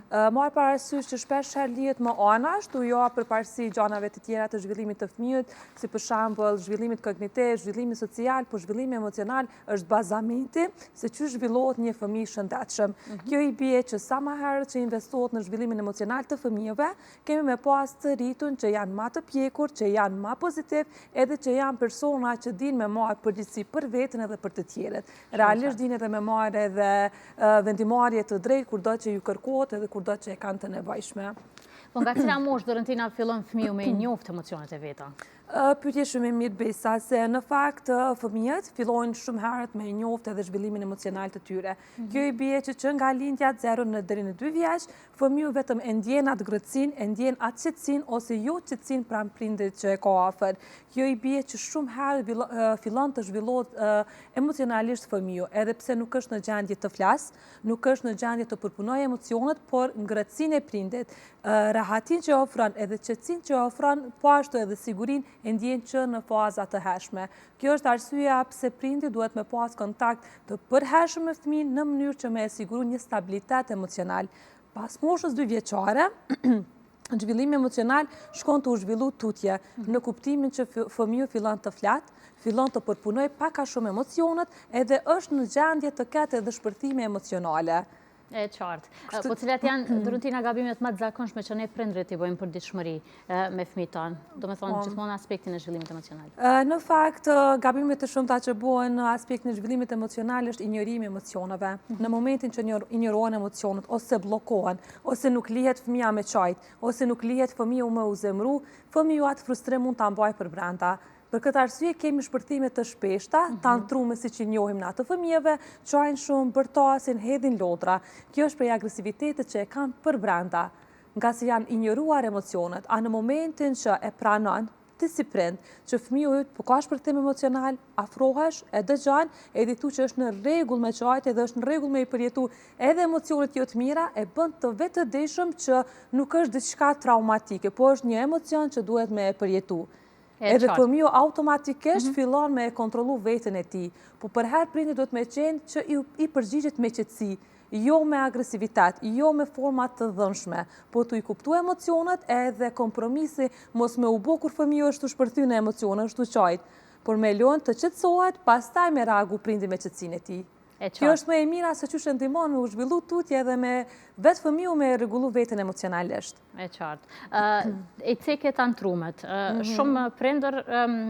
Marë parasysh që shpesh lihet më anash, tu jo përparësi gjanave të tjera të zhvillimit të fëmijët, si për shembull zhvillimit kognitiv, zhvillimi social, por zhvillimi emocional është bazamenti se çu zhvillohet një fëmijë shëndetshëm. Kjo i bie që sa më herët që investohet në zhvillimin emocional të fëmijëve, kemi me pas të rritun që janë më të pjekur, që janë më pozitiv, edhe që janë persona që dinë me marrë përgjegjësi për veten edhe për të tjerët. Realisht dinë edhe me marrë edhe vendimarrje të drejtë kurdo që ju kërkohet edhe kurdo që e kanë të nevojshme. Po nga cila moshë Dorentina fillon fëmiu me njoftë emocionet e veta? Pyetje shumë e mirë Besa, se në fakt fëmijët fillojnë shumë herët me njoftë edhe zhvillimin emocional të tyre. Kjo i bie që nga lindja 0 deri në 2 vjeç, fëmiu vetëm e ndjen atë ngrohtësinë, e ndjen atë qetësinë ose jo qetësinë pranë prindrit që e ka afër. Kjo i bie që shumë herë fillon të zhvillohet emocionalisht fëmiu, edhe pse nuk është në gjendje të flasë, nuk është në gjendje të përpunojë emocionet, por ngrohtësinë e prindit, rahatin që ofron edhe qetësinë që ofron, po ashtu edhe sigurinë e ndjen që në faza të hershme. Kjo është arsyeja pse prindi duhet me pas kontakt të përhershëm me fëmijën në mënyrë që me e siguru një stabilitet emocional. Pas moshës 2 vjeçare, zhvillimi emocional shkon të u zhvillu tutje, në kuptimin që fëmiu fillon të flet, fillon të përpunoj pak a shumë emocionet, edhe është në gjendje të ketë edhe shpërthime emocionale. E qartë. Po cilat janë, Dorentina, gabimet më të zakonshme që ne prindrit i bëjmë për ditëshmëri me fëmijët tanë? Do me thonë gjithmonë aspektin e zhvillimit emocional. Në fakt, gabimet të shumta që bëhen në aspektin e zhvillimit emocional është injorimi emocioneve. Në momentin që injorohen emocionet, ose bllokohen, ose nuk lihet fëmia me qajt, ose nuk lihet fëmiu me u zemru, fëmiu atë frustrim mund ta mbajë për brenda. Për këtë arsye kemi shpërthime të shpeshta, tantrume siç i njohim në ato fëmijëve, çajnë shumë, bërtasin, hedhin lodra. Kjo është prej agresivitetit që e kanë për brenda, nga se janë injoruar emocionet, a në momentin që e pranon ti si prind, që fëmiu yt po ka shpërthim emocional, afrohesh, e dëgjon, e di thu që është në rregull me qajt, edhe është në rregull me i përjetu edhe emocionet jo të mira, e bën të vetëdijshëm që nuk është diçka traumatike, po është një emocion që duhet me e përjetu. Edhe fëmiu automatikisht fillon me e kontrollu veten e tij, po për herë prindi duhet me qenë që i përgjigjet me qetësi, jo me agresivitet, jo me forma të dhëmshme, po të i kuptu emocionet edhe kompromisi mos me u bë kur fëmiu është të shpërthy në emocione, është të qajt, por me lënë të qetësohet, pastaj me reagu prindi me qetësinë e tij. Kjo është më e mira se që ndihmon me u zhvillu tutje edhe me vetë fëmiu me rregullu veten emocionalisht. E qartë. E ceket tantrumet. Shumë prindër